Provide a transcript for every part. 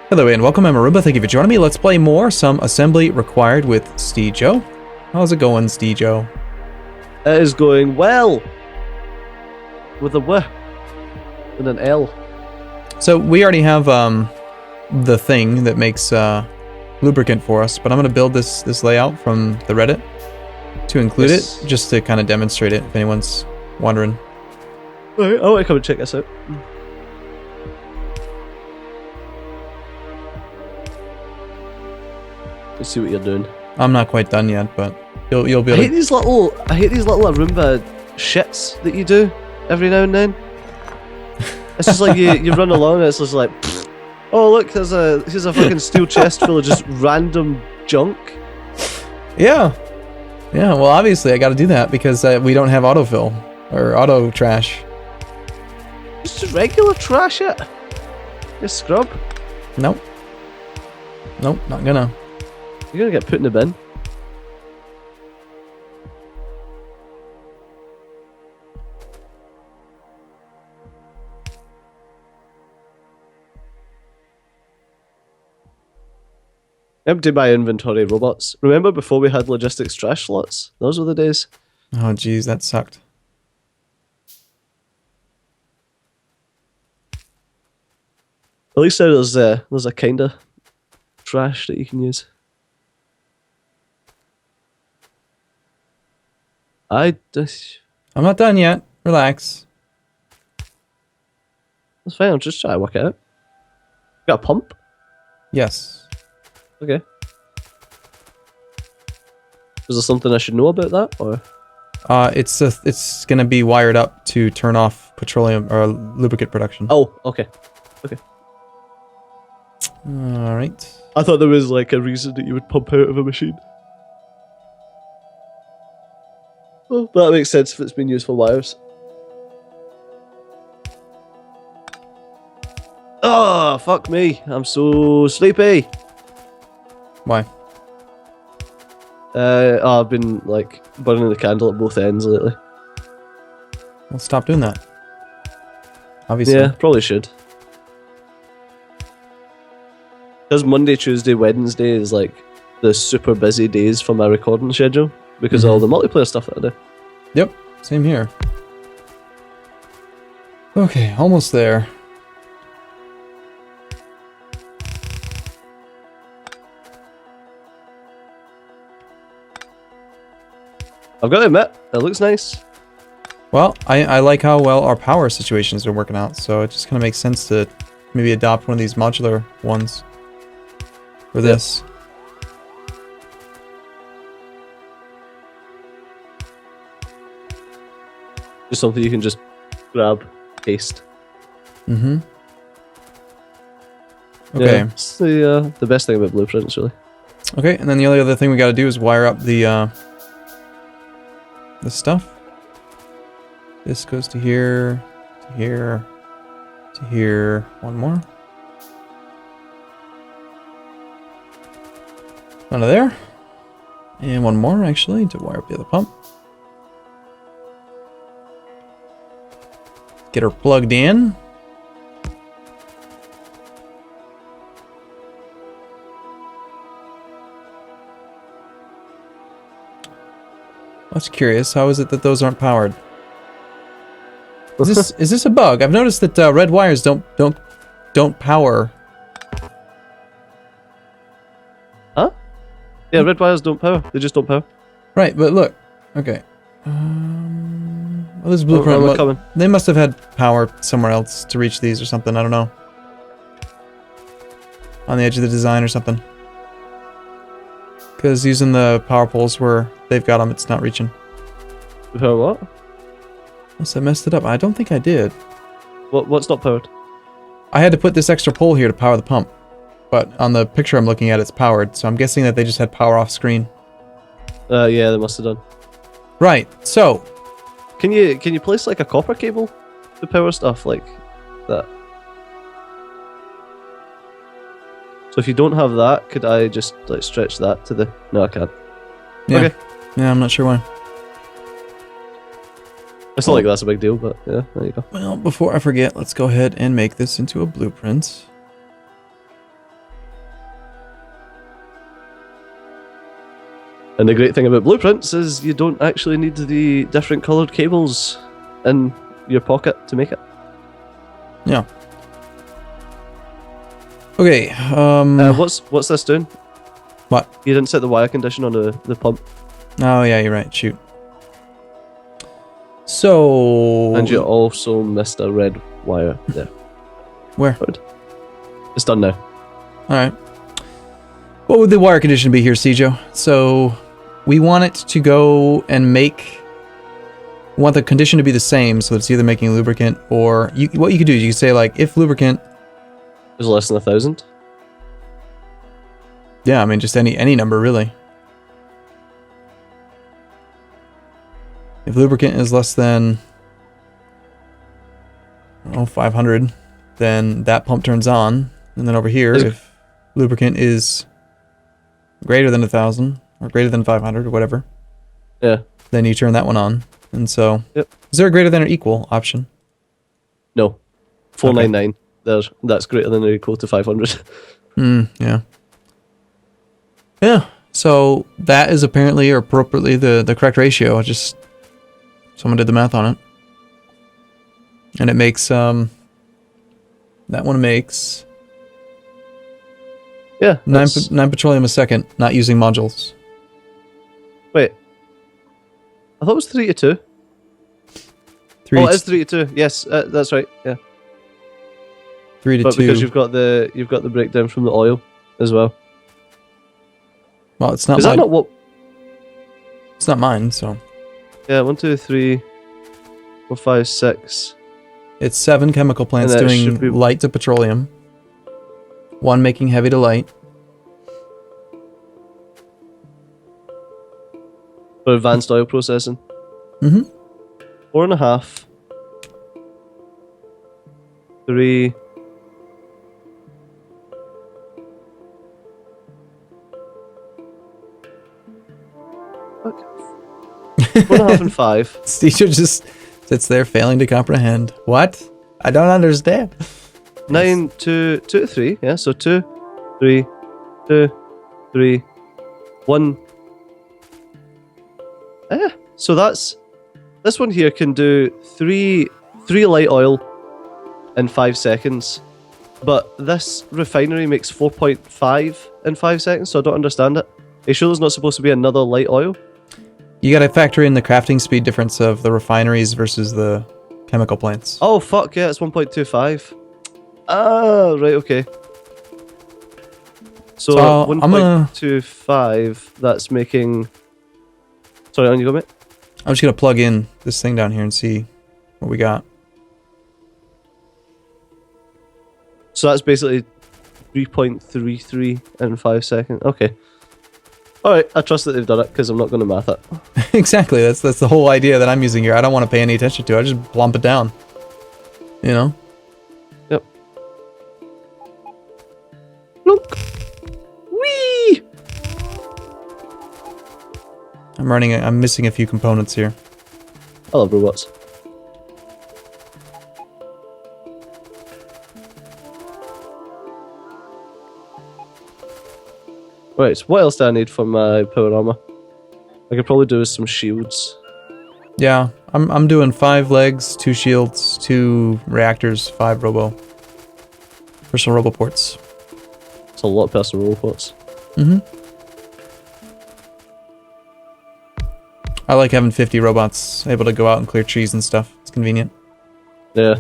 Hello and welcome, I'm Arumba. Thank you for joining me. Let's play more Some Assembly Required with Steejo. How's it going, Steejo? It is going well. With a W and an L. So we already have the thing that makes lubricant for us, but I'm going to build this layout from the Reddit to include it, just to kind of demonstrate it if anyone's wondering. Alright, I want to come and check this out. Let's see what you're doing. I'm not quite done yet, but you'll be I able hate these little Arumba shits that you do every now and then. It's just like you run along and it's just like, oh look, here's a fucking steel chest full of just random junk. Yeah, well obviously I got to do that because we don't have autofill or auto trash. Just regular trash it. You scrub. Nope, not gonna. You're gonna get put in the bin. Empty my inventory, robots. Remember before we had logistics trash slots? Those were the days. Oh geez, that sucked. At least now there's a kind of trash that you can use. I'm not done yet. Relax. That's fine, I'm just trying to work it out. Got a pump? Yes. Okay. Is there something I should know about that, or? It's gonna be wired up to turn off petroleum or lubricant production. Oh, okay. Okay. All right. I thought there was like a reason that you would pump out of a machine. Well, that makes sense if it's been used for wires. Oh, fuck me. I'm so sleepy. Why? I've been like burning the candle at both ends lately. Well, stop doing that. Obviously. Yeah, probably should. Because Monday, Tuesday, Wednesday is like the super busy days for my recording schedule because of all the multiplayer stuff that I do. Yep, same here. Okay, almost there. I've got to admit, it looks nice. Well, I like how well our power situations are working out, so it just kind of makes sense to maybe adopt one of these modular ones for this. Just something you can just grab, paste. Mm-hmm. Okay. Yeah, it's the best thing about blueprints, really. Okay, and then the only other thing we got to do is wire up the stuff. This goes to here, to here, to here. One more. Under there. And one more, actually, to wire up the other pump. Get her plugged in. That's curious. How is it that those aren't powered? Is this a bug? I've noticed that red wires don't power. Huh? Yeah, red wires don't power. They just don't power. Right, but look. Okay. Well, this blueprint. Coming. They must have had power somewhere else to reach these or something. I don't know. On the edge of the design or something. Because using the power poles where they've got them, it's not reaching. Power what? Unless I messed it up. I don't think I did. What's not powered? I had to put this extra pole here to power the pump. But on the picture I'm looking at, it's powered. So I'm guessing that they just had power off screen. Yeah, they must have done. Right. So. Can you place like a copper cable to power stuff like that? So if you don't have that, could I just like stretch that to the... No, I can't. Yeah. Okay. Yeah, I'm not sure why. It's not like that's a big deal, but yeah, there you go. Well, before I forget, let's go ahead and make this into a blueprint. And the great thing about blueprints is you don't actually need the different coloured cables in your pocket to make it. Yeah. Okay. What's this doing? What? You didn't set the wire condition on the pump. Oh yeah, you're right. Shoot. So. And you also missed a red wire there. Where? Good. It's done now. All right. What would the wire condition be here, Cijo? So we want it to go and make. We want the condition to be the same, so it's either making lubricant or what you could do is you could say like if lubricant is less than 1,000. Yeah, I mean just any number really. If lubricant is less than 500, then that pump turns on, and then over here, if lubricant is greater than 1,000 or greater than 500 or whatever, yeah, then you turn that one on. And so, yep. Is there a greater than or equal option? No, 499. Okay. That's greater than or equal to 500. Yeah. Yeah. So that is apparently or appropriately the correct ratio. Someone did the math on it, and it makes that one makes 9 petroleum a second, not using modules. Wait, I thought it was 3 to 2. Oh, it is 3 to 2. Yes, that's right. Yeah. 3 to 2. But because you've got the breakdown from the oil as well. Well, it's not. Is that not what? It's not mine, so. Yeah, 1, 2, 3, 4, 5, 6. It's 7 chemical plants doing light to petroleum. 1 making heavy to light. For advanced oil processing. 4.5. 3. Fuck. 4.5 and 5. Steve just sits there failing to comprehend. What? I don't understand. 9 to 2 to 3. Yeah, so 2, 3, 2, 3, 1. Yeah, so this one here can do 3 light oil in 5 seconds, but this refinery makes 4.5 in 5 seconds, so I don't understand it. Are you sure there's not supposed to be another light oil? You gotta factor in the crafting speed difference of the refineries versus the chemical plants. Oh fuck yeah, it's 1.25. Ah, right, okay. So 1.25, that's making... Sorry, on you go, mate. I'm just gonna plug in this thing down here and see what we got. So that's basically 3.33 in 5 seconds. Okay. Alright, I trust that they've done it because I'm not going to math it. Exactly, that's the whole idea that I'm using here. I don't want to pay any attention to it. I just plump it down. You know? Yep. Look. Whee! I'm missing a few components here. I love robots. Right, so what else do I need for my power armor? I could probably do with some shields. Yeah, I'm doing 5 legs, 2 shields, 2 reactors, 5 personal robo ports. It's a lot of personal robo ports. I like having 50 robots able to go out and clear trees and stuff. It's convenient. Yeah.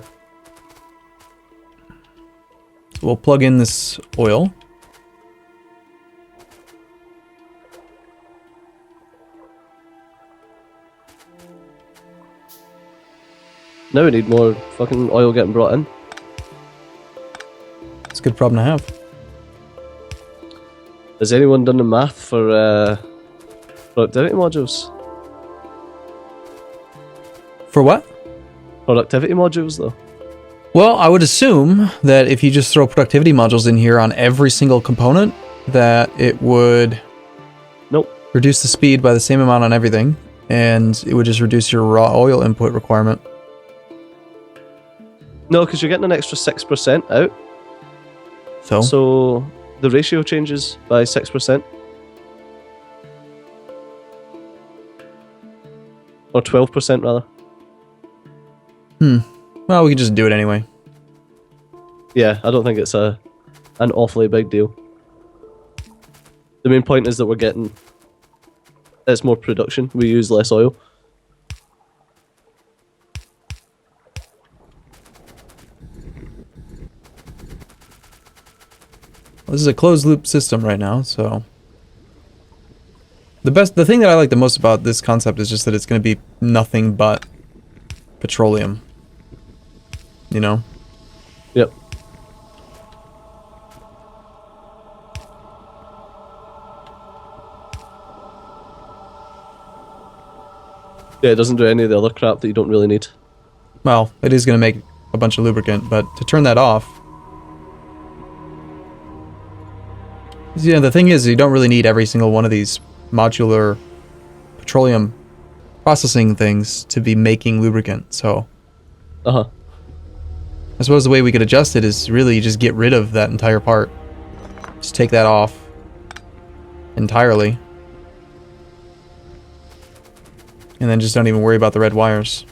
So we'll plug in this oil. Now we need more fucking oil getting brought in. It's a good problem to have. Has anyone done the math for productivity modules? For what? Productivity modules, though. Well, I would assume that if you just throw productivity modules in here on every single component, that it would reduce the speed by the same amount on everything, and it would just reduce your raw oil input requirement. No, because you're getting an extra 6% out. So the ratio changes by 6%. Or 12% rather. Well, we can just do it anyway. Yeah, I don't think it's an awfully big deal. The main point is that we're getting... It's more production. We use less oil. This is a closed loop system right now, so the thing that I like the most about this concept is just that it's going to be nothing but petroleum. You know? Yep. Yeah, it doesn't do any of the other crap that you don't really need. Well, it is going to make a bunch of lubricant, but to turn that off... Yeah, the thing is, you don't really need every single one of these modular petroleum processing things to be making lubricant, so... Uh-huh. I suppose the way we could adjust it is really just get rid of that entire part. Just take that off entirely. And then just don't even worry about the red wires.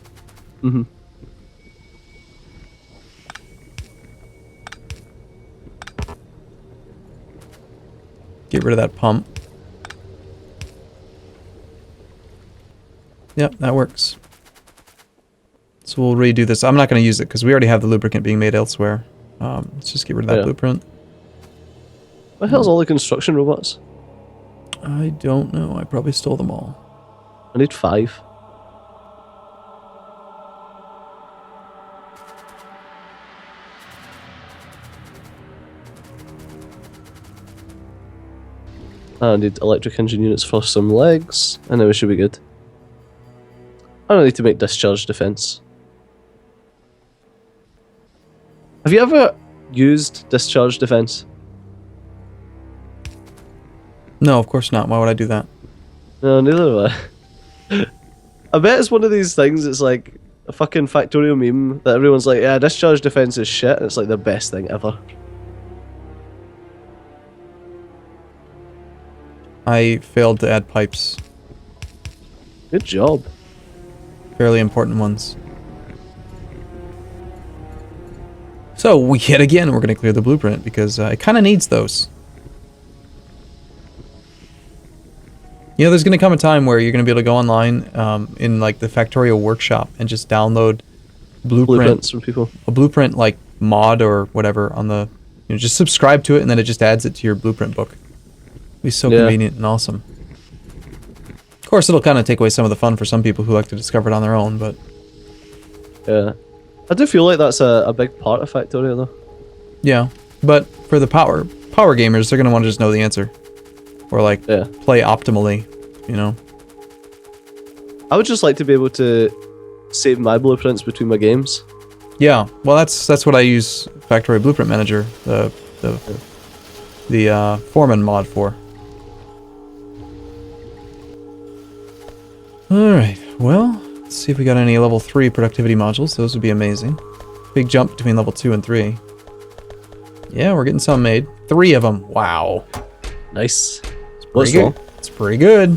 Mm-hmm. Get rid of that pump. Yep, that works. So we'll redo this. I'm not going to use it because we already have the lubricant being made elsewhere. Let's just get rid of that blueprint. What the hell's all the construction robots? I don't know. I probably stole them all. I need 5. I need electric engine units for some legs, and then we should be good. I don't need to make discharge defense. Have you ever used discharge defense? No, of course not. Why would I do that? No, neither have I. I bet it's one of these things, it's like a fucking Factorio meme that everyone's like, yeah, discharge defense is shit, and it's like the best thing ever. I failed to add pipes. Good job. Fairly important ones. So, yet again, we're going to clear the blueprint because it kind of needs those. You know, there's going to come a time where you're going to be able to go online in like the Factorio workshop and just download blueprints from people. A blueprint like mod or whatever on the, you know, just subscribe to it and then it just adds it to your blueprint book. It'd be so convenient and awesome. Of course, it'll kind of take away some of the fun for some people who like to discover it on their own, but... Yeah. I do feel like that's a big part of Factorio, though. Yeah, but for the power gamers, they're going to want to just know the answer. Or, like, play optimally, you know? I would just like to be able to save my blueprints between my games. Yeah, well, that's what I use Factorio Blueprint Manager, the Foreman mod for. Alright, well, let's see if we got any level 3 productivity modules. Those would be amazing. Big jump between level 2 and 3. Yeah, we're getting some made. 3 of them. Wow. Nice. It's pretty good. It's pretty good.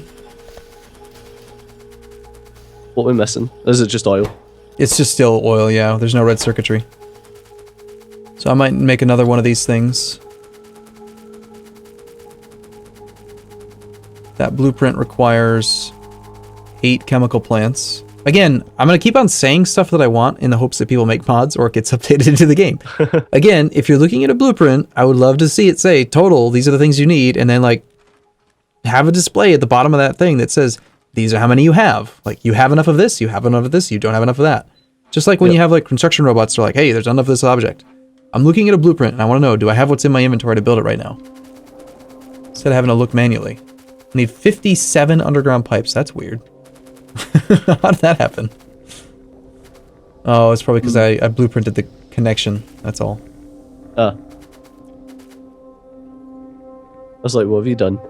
What are we missing? Is it just oil? It's just still oil, yeah. There's no red circuitry. So I might make another one of these things. That blueprint requires 8 chemical plants. Again, I'm going to keep on saying stuff that I want in the hopes that people make mods or it gets updated into the game. Again, if you're looking at a blueprint, I would love to see it say, total, these are the things you need, and then, like, have a display at the bottom of that thing that says, these are how many you have. Like, you have enough of this, you have enough of this, you don't have enough of that. Just like when you have, like, construction robots, they're like, hey, there's enough of this object. I'm looking at a blueprint, and I want to know, do I have what's in my inventory to build it right now? Instead of having to look manually. I need 57 underground pipes. That's weird. How did that happen? Oh, it's probably because I blueprinted the connection. That's all. I was like, what have you done?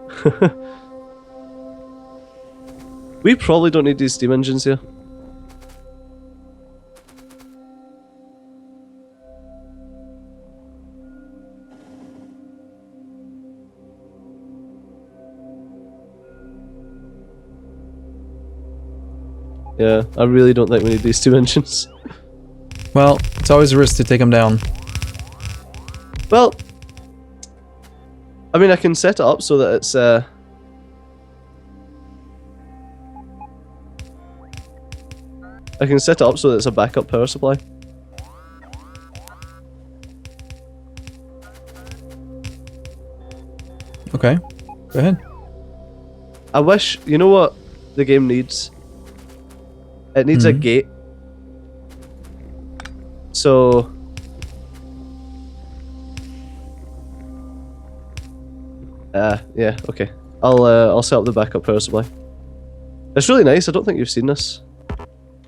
We probably don't need these steam engines here. Yeah, I really don't think we need these 2 engines. Well, it's always a risk to take them down. Well, I mean, I can set it up so that it's I can set it up so that it's a backup power supply. Okay, go ahead. I wish, you know what the game needs? It needs a gate. So yeah, okay. I'll set up the backup power supply. It's really nice. I don't think you've seen this.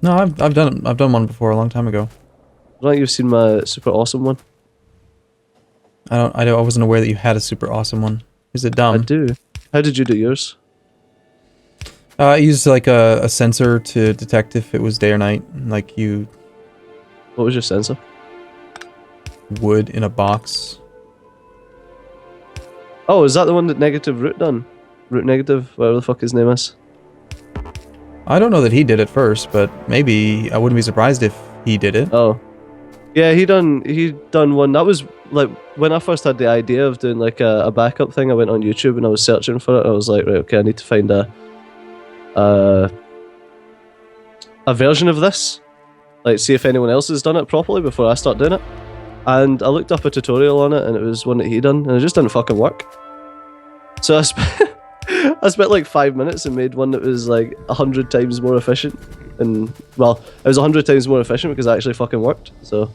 No, I've done it. I've done one before a long time ago. I don't think you've seen my super awesome one. I wasn't aware that you had a super awesome one. Is it dumb? I do. How did you do yours? I used like a sensor to detect if it was day or night. Like you What was your sensor? would in a box. Oh, is that the one that Negative Root done? Root Negative, whatever the fuck his name is. I don't know that he did it first, but maybe I wouldn't be surprised if he did it. Oh. Yeah, he done one. That was like when I first had the idea of doing like a backup thing. I went on YouTube and I was searching for it. I was like, right, okay, I need to find a version of this. Like, see if anyone else has done it properly before I start doing it. And I looked up a tutorial on it, and it was one that he done, and it just didn't fucking work. So I spent like 5 minutes and made one that was like 100 times more efficient. And well, it was 100 times more efficient because it actually fucking worked. So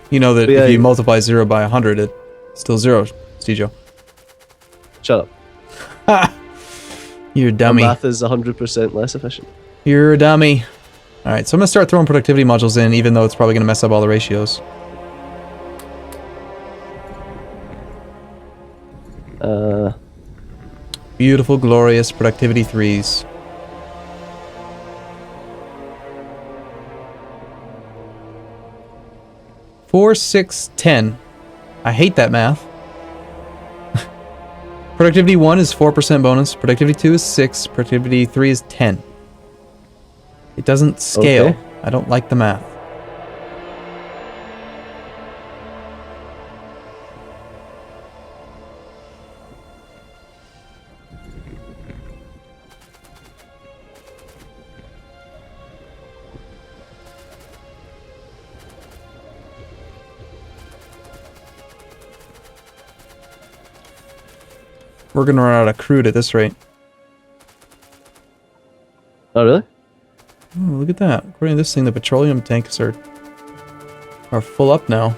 You know that yeah, if you multiply 0 by 100, it's still 0, Stejo. shut Ha! You're a up. dummy. Math is 100% less efficient. You're a dummy. Alright, so I'm going to start throwing productivity modules in, even though it's probably going to mess up all the ratios. Beautiful, glorious productivity 3s. Four, 6, 10. I hate that math. Productivity 1 is 4% bonus. Productivity 2 is 6. Productivity 3 is 10. It doesn't scale. Okay. I don't like the math. We're gonna run out of crude at this rate. Oh, really? Oh, look at that. According to this thing, the petroleum tanks are full up now.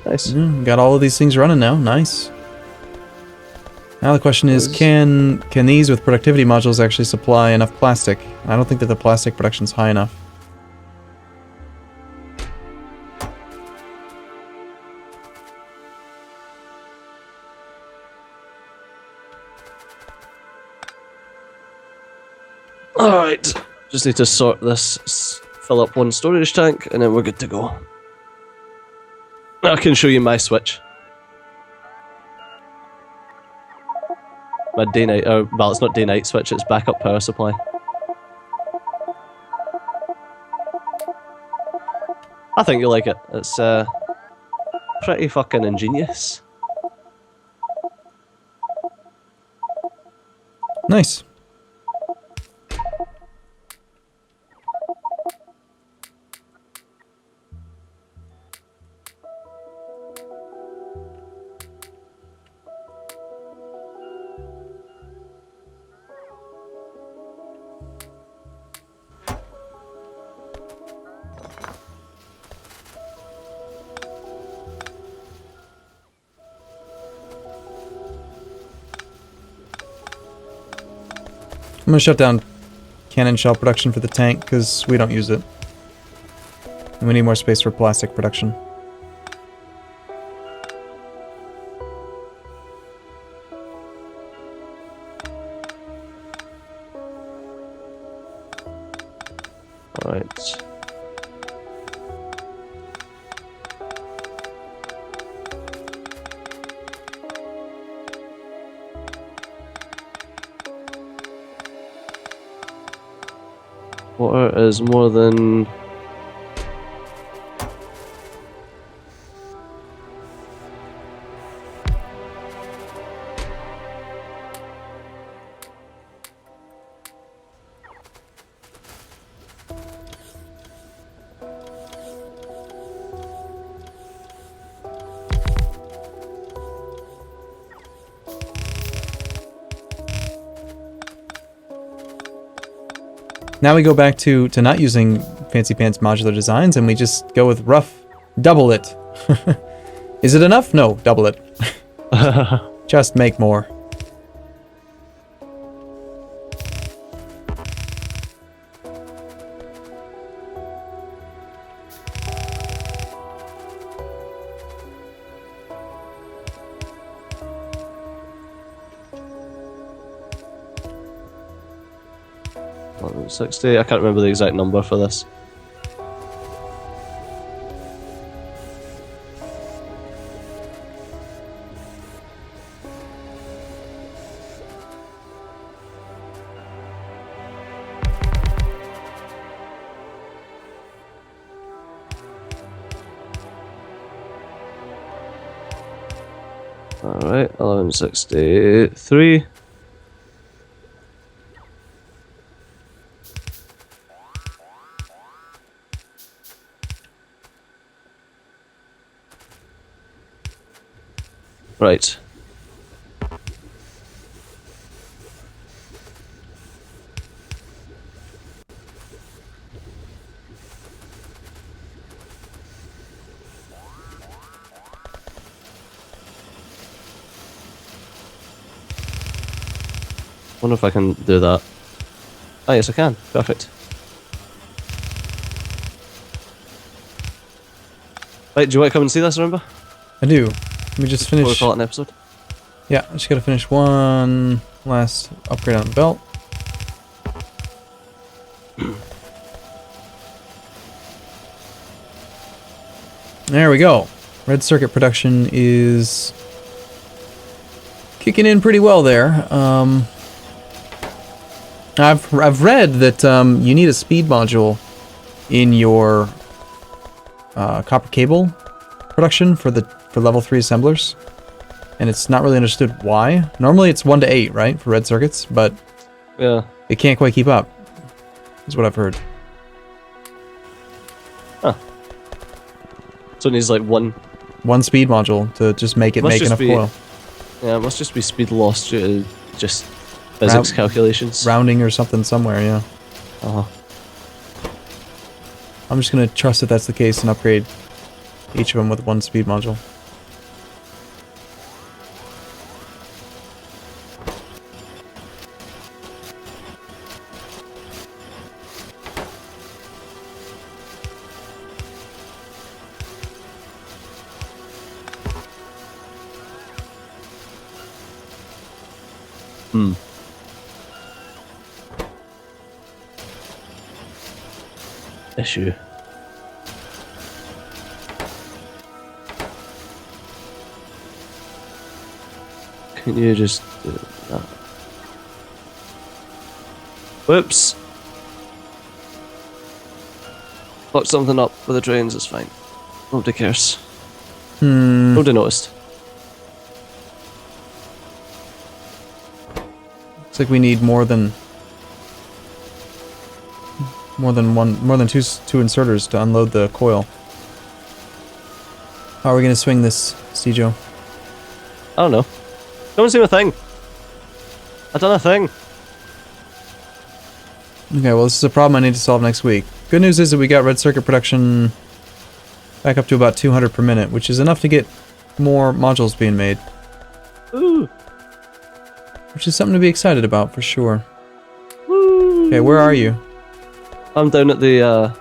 Nice. Got all of these things running now. Nice. Now the question is, can these with productivity modules actually supply enough plastic? I don't think that the plastic production's high enough. Alright. Just need to sort this, fill up one storage tank, and then we're good to go. I can show you my switch. My day-night, well, it's not day-night switch, it's backup power supply. I think you'll like it. It's pretty fucking ingenious. Nice. I'm gonna shut down cannon shell production for the tank because we don't use it. And we need more space for plastic production. Alright. Water is more than... Now we go back to not using fancy pants modular designs, and we just go with rough. Double it. Is it enough? No, double it. Just make more. $60. I can't remember the exact number for this. Alright, 1163. Right. Wonder if I can do that. Ah, yes, I can. Perfect. Right, do you want to come and see this, remember? I do. Let me just Before we finish. call it an episode? Yeah, I just gotta finish one last upgrade on the belt. There we go. Red circuit production is kicking in pretty well there. I've read that you need a speed module in your copper cable production for level 3 assemblers, and it's not really understood why. Normally it's 1 to 8, right, for red circuits, but Yeah. it can't quite keep up, is what I've heard. Huh. So it needs like one One speed module to just make it Must make just enough be- coil. Yeah, it must just be speed loss due to just physics calculations. Rounding or something somewhere, yeah. Uh-huh. I'm just gonna trust that that's the case and upgrade each of them with one speed module. Hmm. Issue. Can you just do that? Whoops. Fucked something up with the drains, it's fine. Nobody cares. Nobody noticed. Looks like we need more than two inserters to unload the coil. How are we gonna swing this, Stejo? I don't know. No one's doing a thing. I've done a thing. Okay, well this is a problem I need to solve next week. Good news is that we got red circuit production back up to about 200 per minute, which is enough to get more modules being made. Ooh. Which is something to be excited about, for sure. Woo. Okay, where are you? I'm down at the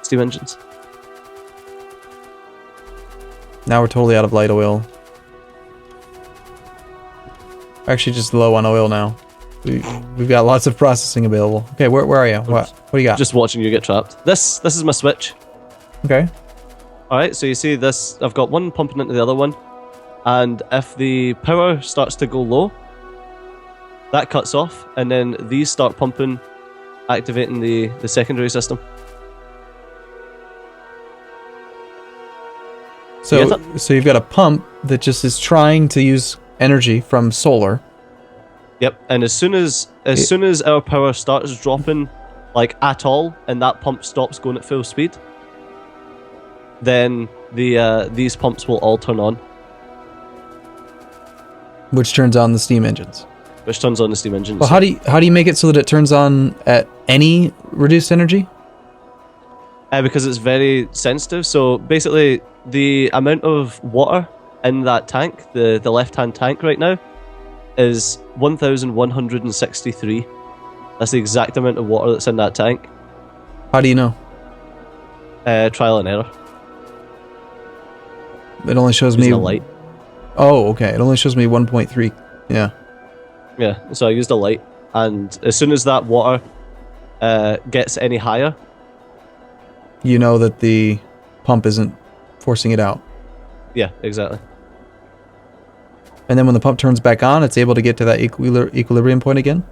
steam engines. Now we're totally out of light oil. Actually just low on oil now. We've got lots of processing available. Okay, where are you? What do you got? Just watching you get trapped. This is my switch. Okay. Alright, so you see this, I've got one pumping into the other one, and if the power starts to go low, that cuts off, and then these start pumping activating the secondary system. So you've got a pump that just is trying to use energy from solar. Yep, and as soon as our power starts dropping, like at all, and that pump stops going at full speed, then these pumps will all turn on. Which turns on the steam engines. Which turns on the steam engines. Well, how do you make it so that it turns on at any reduced energy? Because it's very sensitive. So basically, the amount of water in that tank, the left-hand tank right now, is 1,163. That's the exact amount of water that's in that tank. How do you know? Trial and error. It only shows me a light. Oh, okay. It only shows me 1.3. Yeah. Yeah. So I used a light, and as soon as that water gets any higher, you know that the pump isn't forcing it out. Yeah, exactly. And then when the pump turns back on, it's able to get to that equilibrium point again?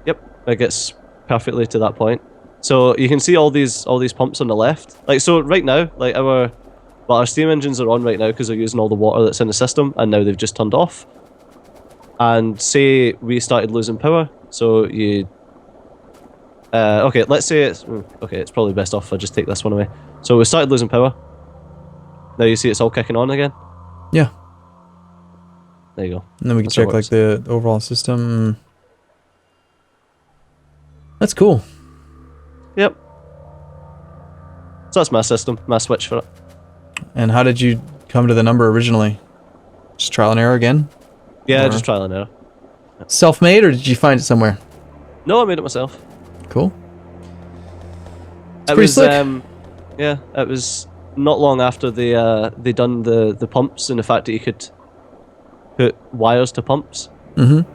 Yep, it gets perfectly to that point. So you can see all these pumps on the left. Like, so right now, like our steam engines are on right now because they're using all the water that's in the system, and now they've just turned off. And say we started losing power, so you... okay, let's say it's... Okay, it's probably best off if I just take this one away. So we started losing power. Now you see it's all kicking on again? Yeah. There you go. And then we can check like the overall system. That's cool. Yep. So that's my system, my switch for it. And how did you come to the number originally? Just trial and error again? Yeah, just trial and error. Yep. Self-made, or did you find it somewhere? No, I made it myself. Cool. It was slick. Yeah, it was not long after they done the pumps and the fact that you could put wires to pumps. Mm-hmm.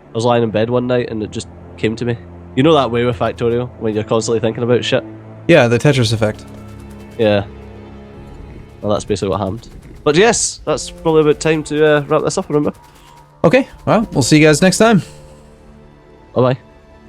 I was lying in bed one night and it just came to me. You know that way with Factorio when you're constantly thinking about shit? Yeah, the Tetris effect. Yeah. Well, that's basically what happened. But yes, that's probably about time to wrap this up, remember? Okay, well, we'll see you guys next time. Bye-bye.